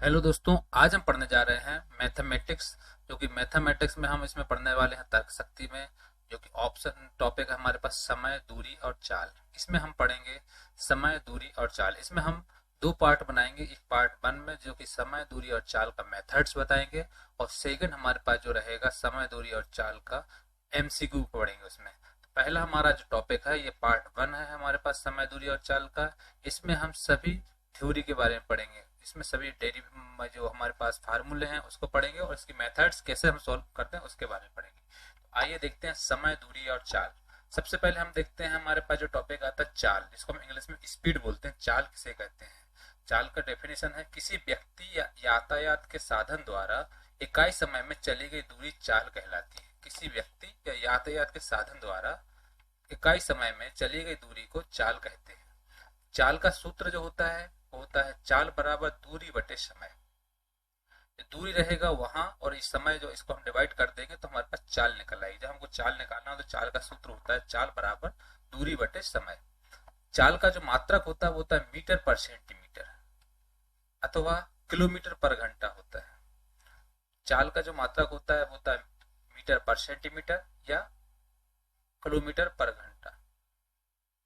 Hello दोस्तों, आज हम पढ़ने जा रहे हैं मैथमेटिक्स। जो कि मैथमेटिक्स में हम इसमें पढ़ने वाले हैं तर्क शक्ति में, जो कि ऑप्शन टॉपिक है हमारे पास समय, दूरी और चाल। इसमें हम पढ़ेंगे समय, दूरी और चाल। इसमें हम दो पार्ट बनाएंगे। एक पार्ट वन में जो कि समय, दूरी और चाल का मेथड्स बताएंगे, और सेकंड हमारे पास जो रहेगा समय, दूरी और चाल का एमसीक्यू पढ़ेंगे उसमें। तो पहला हमारा जो टॉपिक है, ये पार्ट वन है हमारे पास समय, दूरी और चाल का। इसमें हम सभी थ्योरी के बारे में पढ़ेंगे। इसमें सभी डेरी जो हमारे पास फार्मूले हैं उसको पढ़ेंगे, और इसकी मेथड्स कैसे हम सॉल्व करते हैं उसके बारे में पढ़ेंगे। तो आइए देखते हैं समय, दूरी और चाल। सबसे पहले हम देखते हैं हमारे पास जो टॉपिक आता है चाल, जिसको हम इंग्लिश में स्पीड बोलते हैं। चाल किसे कहते हैं? चाल का डेफिनेशन है किसी व्यक्ति या यातायात के साधन द्वारा इकाई समय में चली गई दूरी चाल कहलाती है। किसी व्यक्ति या यातायात के साधन द्वारा इकाई समय में चली गई दूरी को चाल कहते हैं। चाल का सूत्र जो होता है वो होता है चाल बराबर दूरी बटे समय। दूरी रहेगा वहां, और इस समय जो इसको हम डिवाइड कर देंगे तो हमारे पास चाल निकल आएगी। जब हमको चाल निकालना हो तो चाल का सूत्र होता है चाल बराबर दूरी बटे समय। चाल का जो मात्रक होता है वो होता है मीटर पर सेंटीमीटर अथवा किलोमीटर पर घंटा होता है। चाल का जो मात्रक होता है वो होता है मीटर पर सेंटीमीटर या किलोमीटर पर घंटा।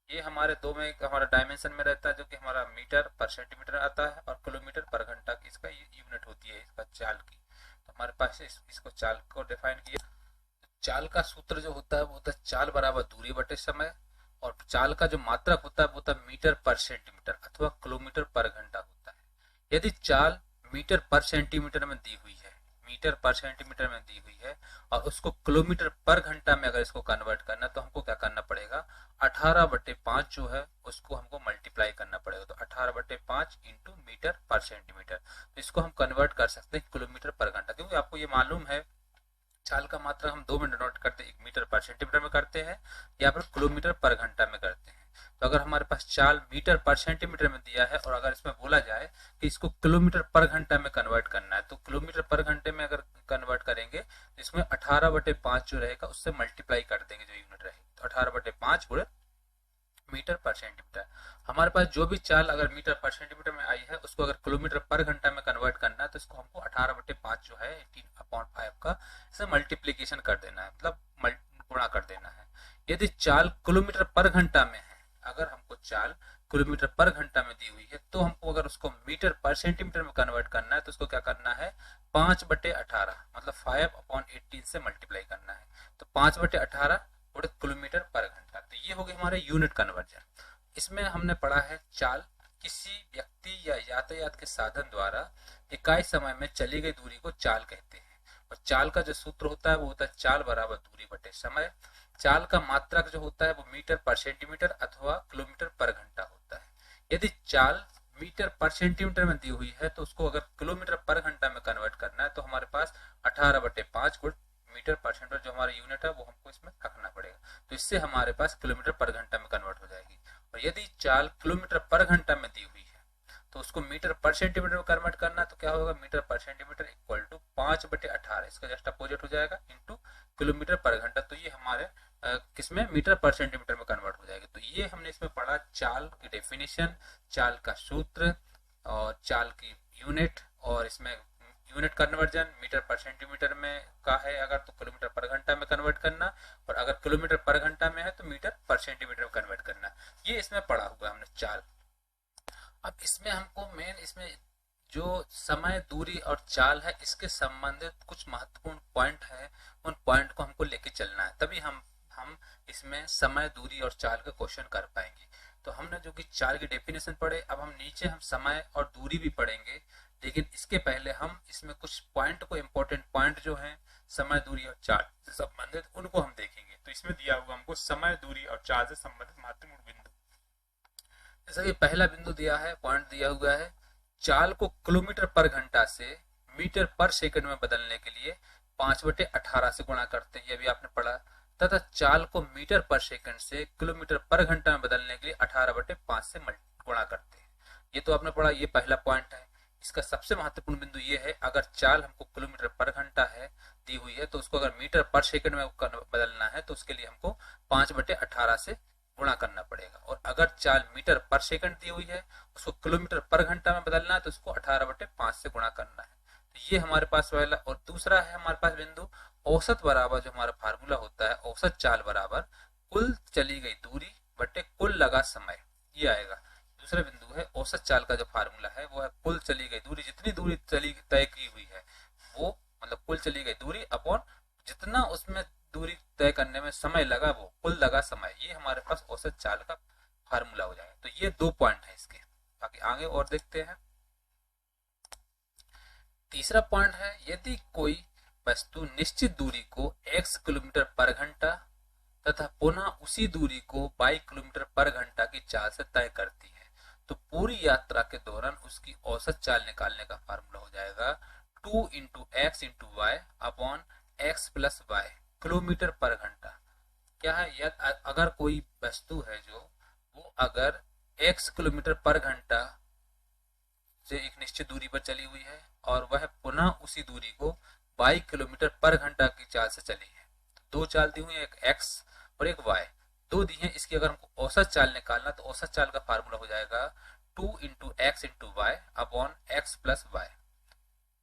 ये हमारे दो में एक हमारा डायमेंशन में रहता है, जो कि हमारा मीटर पर सेंटीमीटर आता है, और किलोमीटर पर घंटा की इसका यूनिट होती है इसका चाल की। तो हमारे पास इसको चाल को डिफाइन किया। चाल का सूत्र जो होता है वो होता है चाल बराबर दूरी बटे समय, और चाल का जो मात्रक होता है वो होता है मीटर पर सेंटीमीटर अथवा किलोमीटर पर घंटा होता है। यदि चाल मीटर पर सेंटीमीटर में दी हुई है, मीटर पर सेंटीमीटर में दी हुई है, और उसको किलोमीटर पर घंटा में अगर इसको कन्वर्ट करना, तो हमको क्या करना पड़ेगा? 18/5 जो है उसको हमको मल्टीप्लाई करना पड़ेगा। तो 18/5 इंटू मीटर पर सेंटीमीटर। तो इसको हम कन्वर्ट कर सकते हैं किलोमीटर पर घंटा, क्योंकि आपको ये मालूम है चाल का मात्रा हम दो में डिनोट करते हैं, एक मीटर पर सेंटीमीटर में करते हैं या फिर किलोमीटर पर घंटा में करते हैं। तो अगर हमारे पास चाल मीटर पर सेंटीमीटर में दिया है, और अगर इसमें बोला जाए कि इसको किलोमीटर पर घंटा में कन्वर्ट करना है, तो किलोमीटर पर घंटे में अगर कन्वर्ट करेंगे तो इसमें 18/5 जो रहेगा उससे मल्टीप्लाई कर देंगे जो यूनिट रहेगी। तो 18/5 गुणे मीटर पर सेंटीमीटर। हमारे पास जो भी चाल अगर मीटर पर सेंटीमीटर में आई है, उसको अगर किलोमीटर पर घंटा में कन्वर्ट करना है, तो इसको हमको 18/5 जो है 18/5 का इसे मल्टीप्लीकेशन कर देना है, मतलब गुणा कर देना है। यदि चाल किलोमीटर पर घंटा में है, अगर हमको चाल किलोमीटर पर घंटा में दी हुई है, तो हमको अगर उसको मीटर पर सेंटीमीटर में कन्वर्ट करना है, तो उसको क्या करना है? 5/18 मतलब 5/18 से मल्टीप्लाई करना है। तो 5/18 किलोमीटर पर घंटा। तो ये हो गए हमारे यूनिट कन्वर्जन। इसमें हमने पढ़ा है चाल किसी व्यक्ति या यातायात के साधन द्वारा इकाई समय में चली गई दूरी को चाल कहते हैं। और चाल का जो सूत्र होता है वो होता है चाल बराबर दूरी बटे समय। चाल का मात्रक जो होता है वो मीटर पर सेंटीमीटर अथवा किलोमीटर पर घंटा होता है। यदि चाल मीटर पर सेंटीमीटर में दी हुई है, तो उसको अगर किलोमीटर पर घंटा में कन्वर्ट करना है, तो हमारे पास 18/5 गुण मीटर पर सेंटीमीटर जो हमारा यूनिट है वो हमको इसमें रखना पड़ेगा। तो इससे हमारे पास किलोमीटर पर घंटा में कन्वर्ट हो जाएगी। और यदि चाल किलोमीटर पर घंटा में दी हुई है, तो उसको मीटर पर सेंटीमीटर में कन्वर्ट करना, तो क्या होगा? मीटर पर सेंटीमीटर इक्वल टू 5/18, इसका जस्ट अपोजिट हो जाएगा, इंटू किलोमीटर पर घंटा। तो ये हमारे किसमें? मीटर पर सेंटीमीटर में कन्वर्ट हो जाएगी। तो ये हमने इसमें पढ़ा चाल की डेफिनेशन, चाल का सूत्र, और चाल की यूनिट, और इसमें यूनिट कन्वर्जन मीटर पर सेंटीमीटर में का है अगर, तो किलोमीटर पर घंटा में कन्वर्ट करना, और अगर किलोमीटर पर घंटा में है तो मीटर पर सेंटीमीटर में कन्वर्ट करना। ये इसमें पढ़ा हुआ हमने चाल। अब इसमें हमको मेन इसमें जो समय, दूरी और चाल है, इसके संबंधित कुछ महत्वपूर्ण पॉइंट है, उन पॉइंट को हमको लेके चलना है, तभी हम इसमें समय, दूरी और चाल के क्वेश्चन कर पाएंगे। तो हमने जो कि चाल की डेफिनेशन पढ़े, अब हम नीचे हम समय और दूरी भी पढ़ेंगे, लेकिन इसके पहले हम इसमें कुछ पॉइंट को, इंपॉर्टेंट पॉइंट जो है समय, दूरी और चाल से संबंधित, उनको हम देखेंगे। तो इसमें दिया हुआ हमको समय, दूरी और चाल से संबंधित महत्वपूर्ण बिंदु। जैसा कि पहला बिंदु दिया है, पॉइंट दिया हुआ है, चाल को किलोमीटर पर घंटा से मीटर पर सेकंड में बदलने के लिए 5/18 से गुणा करते हैं, ये भी आपने पढ़ा। तथा चाल को मीटर पर सेकंड से किलोमीटर पर घंटा में बदलने के लिए 18/5 से गुणा करते हैं। ये तो आपने पढ़ा, ये पहला पॉइंट है। इसका सबसे महत्वपूर्ण बिंदु ये है, अगर चाल हमको किलोमीटर पर घंटा है दी हुई है, तो उसको अगर मीटर पर सेकंड में बदलना है, तो उसके लिए हमको 5/18 से गुणा करना पड़ेगा। और अगर चाल मीटर पर सेकंड दी हुई है, उसको किलोमीटर पर घंटा में बदलना है, तो उसको 18/5 से गुणा करना है। तो ये हमारे पास पहला। और दूसरा है हमारे पास बिंदु औसत बराबर, जो हमारा फार्मूला होता है औसत चाल बराबर कुल चली गई दूरी बटे कुल लगा समय, ये आएगा। दूसरा बिंदु है औसत चाल का जो फार्मूला है वो है कुल चली गई दूरी, जितनी दूरी चली तय की हुई है वो, मतलब कुल चली गई दूरी अपॉन जितना उसमें दूरी तय करने में समय लगा, वो कुल लगा समय, ये हमारे पास औसत चाल का फार्मूला हो जाएगा। तो ये 2 पॉइंट है इसके। बाकी आगे और देखते हैं। तीसरा पॉइंट है, यदि कोई वस्तु निश्चित दूरी को x किलोमीटर पर घंटा तथा पुनः उसी दूरी को y किलोमीटर पर घंटा की चाल से तय करती है, तो पूरी यात्रा के दौरान उसकी औसत चाल निकालने का फार्मूला हो जाएगा 2 into x into y upon x plus y kilometre पर घंटा। क्या है, अगर कोई वस्तु है जो वो अगर x किलोमीटर पर घंटा से एक निश्चित दूरी पर चली हुई है और वह पुनः उसी दूरी को 22 किलोमीटर पर घंटा की चाल से चली है, तो 2 चाल दी हुई है, एक x और एक y, 2 दी है। इसकी अगर हमको औसत चाल निकालना, तो औसत चाल का फार्मूला हो जाएगा 2 into x into y upon x plus y,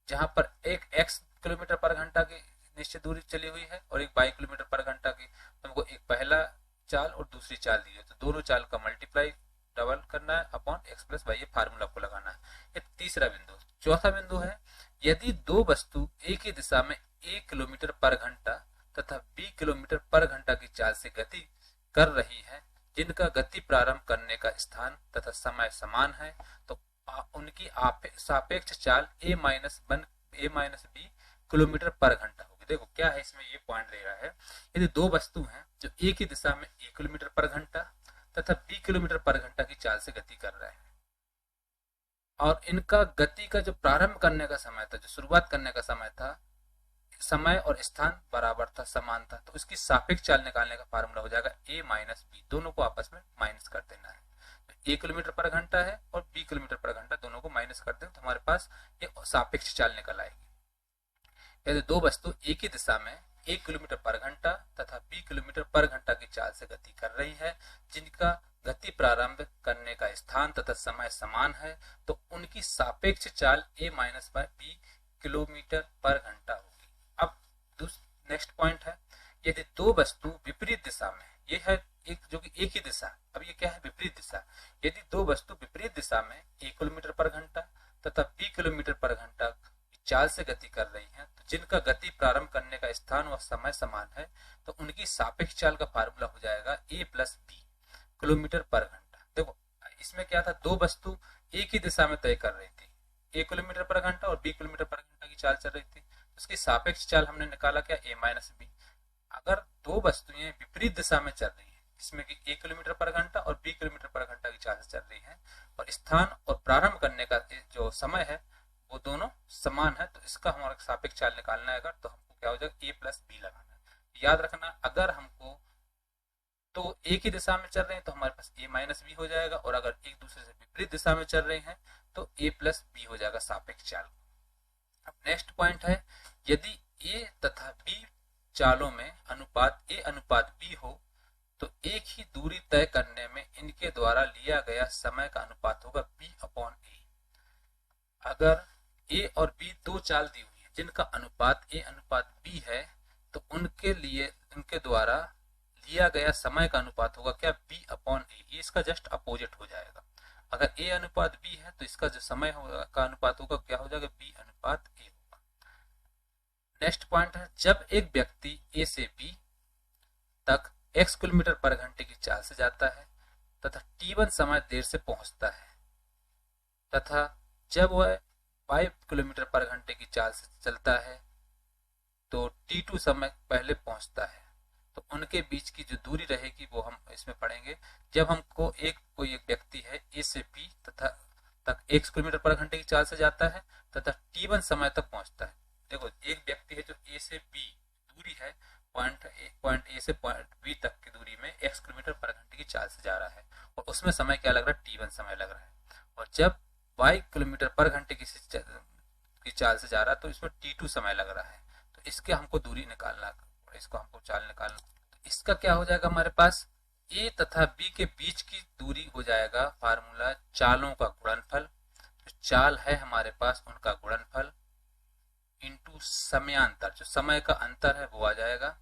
जहां पर एक x किलोमीटर पर घंटा की निश्चित दूरी चली हुई है और एक y किलोमीटर पर घंटा की, तो हमको एक पहला चाल और दूसरी चाल दी है, तो दोनों चाल का मल्टीप्लाई डबल करना है अपॉन एक्स प्लस वाई, ये फार्मूला को लगाना है। ये तीसरा बिंदु। चौथा बिंदु है, यदि दो वस्तु एक ही दिशा में 1 किलोमीटर पर घंटा तथा b किलोमीटर पर घंटा की चाल से गति कर रही है, जिनका गति प्रारंभ करने का स्थान तथा समय समान है, तो उनकी सापेक्ष चाल a माइनस b किलोमीटर पर घंटा होगी। देखो क्या है इसमें, ये पॉइंट दे रहा है, यदि दो वस्तु हैं जो एक ही दिशा में 1 किलोमीटर पर घंटा तथा b किलोमीटर पर घंटा की चाल से गति कर रहे हैं और इनका गति का जो प्रारंभ करने का समय था, जो शुरुआत करने का समय था, समय और स्थान बराबर था, समान था, तो इसकी सापेक्ष चाल निकालने का फार्मूला हो जाएगा a माइनस बी, दोनों को आपस में माइनस कर देना है। तो a किलोमीटर पर घंटा है और b किलोमीटर पर घंटा, दोनों को माइनस कर दें तो हमारे पास ये सापेक्ष चाल निकल आएगी। यदि दो वस्तु एक ही दिशा में 1 किलोमीटर पर घंटा तथा b किलोमीटर पर घंटा की चाल से गति कर रही है, जिनका गति प्रारंभ करने का स्थान तथा समय समान है, तो उनकी सापेक्ष चाल a माइनस बी किलोमीटर पर घंटा होगी। अब नेक्स्ट पॉइंट है, यदि दो वस्तु विपरीत दिशा में, ये है एक जो कि एक ही दिशा, अब ये क्या है, विपरीत दिशा। यदि दो वस्तु विपरीत दिशा में 1 किलोमीटर पर घंटा तथा b किलोमीटर पर घंटा चाल से गति कर रही हैं, तो जिनका गति प्रारंभ करने का स्थान व समय समान है, तो उनकी सापेक्ष चाल का फार्मूला हो जाएगा a प्लस बी किलोमीटर पर घंटा। देखो इसमें क्या था, दो वस्तु एक ही दिशा में तय कर रही थी, 1 किलोमीटर पर घंटा और b किलोमीटर पर घंटा की चाल चल रही थी, उसकी सापेक्ष चाल हमने निकाला क्या, a माइनस बी। अगर दो वस्तुएं विपरीत दिशा में चल रही है, जिसमें कि 1 किलोमीटर पर घंटा और b किलोमीटर पर घंटा की चाल से चल रही है और स्थान और प्रारंभ करने का जो समय है वो दोनों समान है, तो इसका हमारा सापेक्ष चाल निकालना है अगर, तो हमको क्या हो जाएगा, a प्लस बी लगाना है। याद रखना, अगर हमको तो एक ही दिशा में चल रहे हैं तो हमारे पास a माइनस बी हो जाएगा, और अगर एक दूसरे से विपरीत दिशा में चल रहे हैं तो a प्लस बी हो जाएगा सापेक्ष चाल। अब नेक्स्ट पॉइंट है, यदि a तथा b चालों में अनुपात a अनुपात b हो, तो एक ही दूरी तय करने में इनके द्वारा लिया गया समय का अनुपात होगा b अपॉन a। अगर a और b दो चाल दी हुई है जिनका अनुपात a अनुपात b है, तो उनके द्वारा लिया गया समय का अनुपात होगा क्या, b अपॉन a। ये इसका जस्ट अपोजिट हो जाएगा। अगर a अनुपात b है तो इसका जो समय होगा का अनुपात होगा क्या हो जाएगा, b अनुपात a होगा। नेक्स्ट पॉइंट है, जब एक व्यक्ति a से b तक x किलोमीटर पर घंटे की चाल से जाता है तथा t1 समय देर से पहुंचता है, तथा जब वह 5 किलोमीटर पर घंटे की चाल से चलता है तो t2 समय पहले पहुंचता है, तो उनके बीच की जो दूरी रहेगी वो हम इसमें पढ़ेंगे। जब हमको कोई एक व्यक्ति है a से b तक x किलोमीटर पर घंटे की चाल से जाता है तथा t1 समय तक पहुंचता है। देखो एक व्यक्ति है जो a से b दूरी है, पॉइंट a से पॉइंट b तक की दूरी में x किलोमीटर पर घंटे की चाल से जा रहा है और उसमें समय क्या लग रहा है, t1 समय लग रहा है। और जब y किलोमीटर पर घंटे की चाल से जा रहा है तो इसमें t2 समय लग रहा है, तो इसके हमको दूरी निकालना, इसको हमको चाल निकालना। तो इसका क्या हो जाएगा हमारे पास, ए तथा बी के बीच की दूरी हो जाएगा फार्मूला चालों का गुणनफल, जो चाल है हमारे पास उनका गुणनफल इंटू समयांतर, जो समय का अंतर है वो आ जाएगा,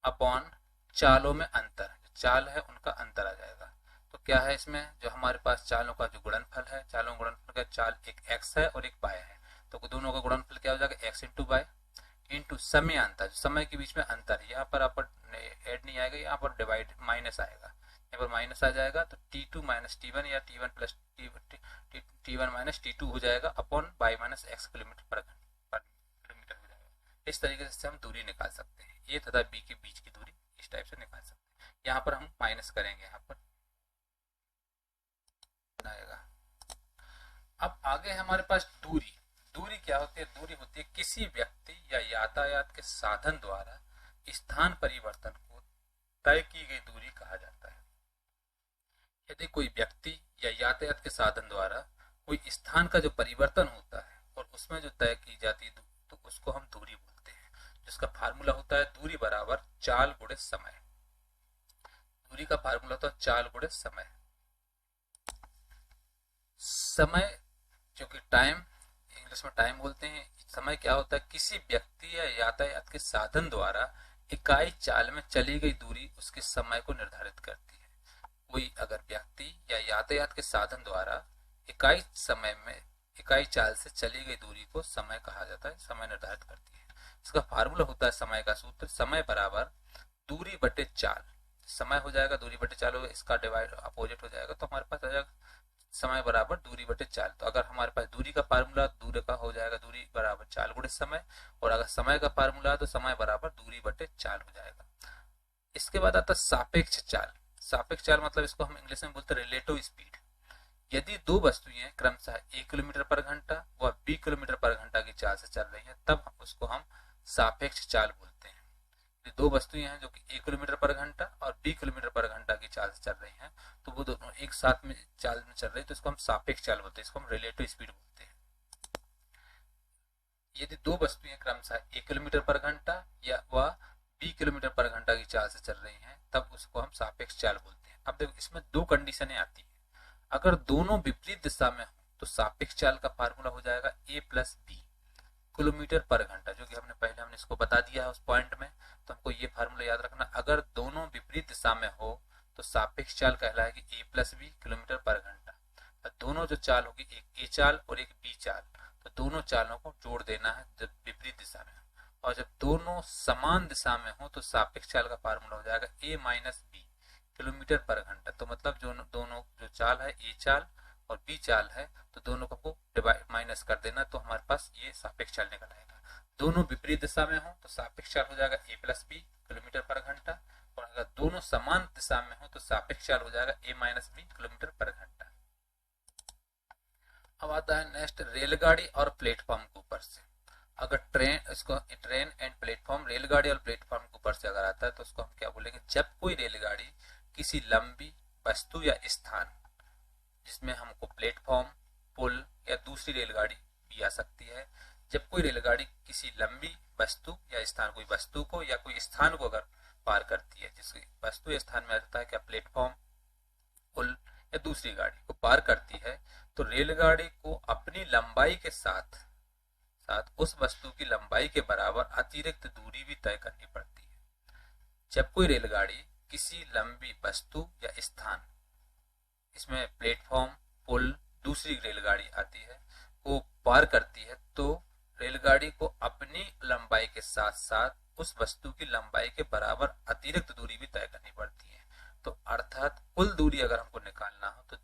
अपॉन चालों में अंतर, जो चाल है उनका अंतर आ जाएगा। तो क्या है इसमें, जो हमारे पास चालों का जो गुणनफल है, चालों गुणनफल का चाल एक x है और एक y है, तो दोनों का गुणनफल क्या हो जाएगा, x इंटू वाई इंटू समय अंतर, समय के बीच में अंतर, यहाँ पर आप ऐड नहीं आएगा, यहाँ पर डिवाइड माइनस आएगा, यहाँ पर माइनस आ जाएगा, तो t2 माइनस टी1 या t1 प्लस टी1 माइनस टी2 हो जाएगा upon y minus x kilometre पर किलोमीटर हो जाएगा। इस तरीके से हम दूरी निकाल सकते हैं, ए तथा बी के बीच की दूरी इस टाइप से निकाल सकते हैं। यहाँ पर हम माइनस करेंगे, यहाँ पर आएगा। अब आगे हमारे पास दूरी, दूरी क्या होती है, दूरी होती है किसी व्यक्ति या यातायात के साधन द्वारा स्थान परिवर्तन को तय की गई दूरी कहा जाता है। यदि कोई व्यक्ति या यातायात के साधन द्वारा कोई स्थान का जो परिवर्तन होता है और उसमें जो तय की जाती है तो उसको हम दूरी बोलते हैं, जिसका फार्मूला होता है दूरी बराबर चाल गुणे समय। दूरी का फार्मूला होता है चाल गुणे समय। समय जो कि टाइम, इंग्लिश में टाइम बोलते हैं, समय क्या होता है, किसी व्यक्ति या यातायात के साधन द्वारा इकाई चाल में चली गई दूरी उसके समय को निर्धारित करती है। कोई अगर व्यक्ति या यातायात के साधन द्वारा इकाई समय में इकाई चाल से चली गई दूरी को समय कहा जाता है, समय निर्धारित करती है। इसका फार्मूला होता है समय का सूत्र समय बराबर दूरी बटे चाल। समय हो जाएगा दूरी बटे चाल होगा, इसका डिवाइड अपोजिट हो जाएगा, तो हमारे पास आ जाएगा समय बराबर दूरी बटे चाल। तो अगर हमारे पास दूरी का फार्मूला दूरी का हो जाएगा दूरी बराबर चाल गुणे समय, और अगर समय का फार्मूला तो समय बराबर दूरी बटे चाल हो जाएगा। इसके बाद आता है सापेक्ष चाल। सापेक्ष चाल मतलब इसको हम इंग्लिश में बोलते हैं रिलेटिव स्पीड। यदि दो वस्तुएं क्रमशः 1 किलोमीटर पर घंटा व 20 किलोमीटर पर घंटा की चाल से चल रही हैं, तब उसको हम सापेक्ष चाल बोलते हैं। यदि दो वस्तुएं हैं जो कि 1 किलोमीटर पर घंटा और 20 किलोमीटर पर घंटा की चाल से चल रही हैं, तो वो दोनों एक साथ में चाल में चल रही है, तो इसको हम सापेक्ष चाल बोलते हैं, इसको हम रिलेटिव स्पीड बोलते हैं। यदि दो वस्तुएं क्रमशः 1 किलोमीटर पर घंटा या वह 20 किलोमीटर पर घंटा की चाल से चल रही हैं, तब उसको हम सापेक्ष चाल बोलते हैं। अब देखो इसमें दो कंडीशनें आती हैं। अगर दोनों विपरीत दिशा में हो तो सापेक्ष चाल का फार्मूला हो जाएगा a प्लस बी किलोमीटर पर घंटा, जो कि हमने इसको बता दिया है उस पॉइंट में, तो हमको ये फार्मूला याद रखना। अगर दोनों विपरीत दिशा में हो तो सापेक्ष चाल कहलाएगी a प्लस बी किलोमीटर पर घंटा। और दोनों जो चाल होगी, एक a चाल और एक b चाल, तो दोनों चालों को जोड़ देना है जब विपरीत दिशा में, और जब दोनों समान दिशा में हो तो सापेक्ष चाल का फार्मूला हो जाएगा a माइनस बी किलोमीटर पर घंटा। तो मतलब जो दोनों जो चाल है a चाल और b चाल है, तो दोनों को डिवाइड माइनस कर देना, तो हमारे पास ये सापेक्ष चाल निकल आएगा। दोनों विपरीत दिशा में हो तो सापेक्ष चाल हो जाएगा a प्लस बी किलोमीटर पर घंटा, और अगर दोनों समान दिशा में हो तो सापेक्ष चाल हो जाएगा a माइनस बी किलोमीटर पर घंटा। अब आता है नेक्स्ट रेलगाड़ी और प्लेटफॉर्म के ऊपर से। अगर ट्रेन एंड प्लेटफॉर्म, रेलगाड़ी और प्लेटफॉर्म के ऊपर से अगर आता है तो उसको हम क्या बोलेंगे, जब कोई रेलगाड़ी किसी लंबी वस्तु या स्थान, जिसमें हमको प्लेटफॉर्म, पुल या दूसरी रेलगाड़ी भी आ सकती है, जब कोई रेलगाड़ी किसी लंबी वस्तु या स्थान, कोई वस्तु को या कोई स्थान को अगर पार करती है, जिसकी वस्तु या स्थान में आ जाता है क्या प्लेटफॉर्म, पुल या दूसरी गाड़ी को पार करती है, तो रेलगाड़ी को अपनी लंबाई के साथ साथ उस वस्तु की लंबाई के बराबर अतिरिक्त दूरी भी तय करनी पड़ती है। जब कोई रेलगाड़ी किसी लंबी वस्तु या स्थान, इसमें प्लेटफॉर्म, पुल, दूसरी रेलगाड़ी आती है, को पार करती है, तो रेलगाड़ी को अपनी लंबाई के साथ साथ उस वस्तु की लंबाई के बराबर अतिरिक्त दूरी भी तय करनी पड़ती है। तो अर्थात कुल दूरी अगर हमको निकालना हो तो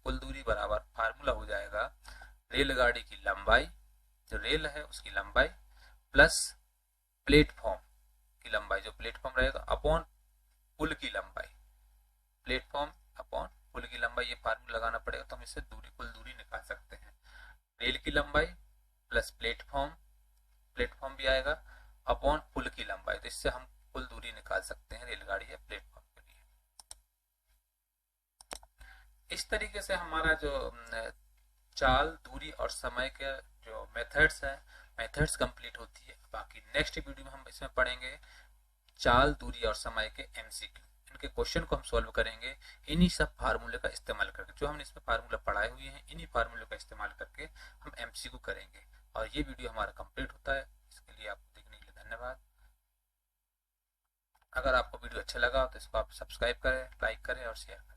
कुल दूरी बराबर फार्मूला हो जाएगा रेलगाड़ी की लंबाई, जो रेल है उसकी लंबाई, प्लस प्लेटफॉर्म की लंबाई, जो प्लेटफॉर्म रहेगा, अपॉन पुल की लंबाई, प्लेटफॉर्म अपॉन पुल की लंबाई। ये फार्मूला लगाना पड़ेगा, तो हम इससे कुल दूरी निकाल सकते हैं। रेल की लंबाई प्लस प्लेटफॉर्म भी आएगा, अपॉन पुल की लंबाई, तो इससे हम कुल दूरी निकाल सकते हैं रेलगाड़ी या प्लेटफॉर्म के लिए। इस तरीके से हमारा जो चाल, दूरी और समय के जो मेथड्स हैं, मेथड्स कंप्लीट होती है। बाकी नेक्स्ट वीडियो में हम इसमें पढ़ेंगे चाल, दूरी और समय के एमसीक्यू। इनके क्वेश्चन को हम सॉल्व करेंगे इन्हीं सब फार्मूले का इस्तेमाल करके। जो हमने इसमें फार्मूला पढ़ाए हुए हैं इन्हीं फार्मूले का इस्तेमाल करके हम एमसीक्यू करेंगे। और ये वीडियो हमारा कंप्लीट होता है। इसके लिए आपको देखने के लिए धन्यवाद। अगर आपको वीडियो अच्छा लगा तो इसको आप सब्सक्राइब करें, लाइक करें और शेयर करें।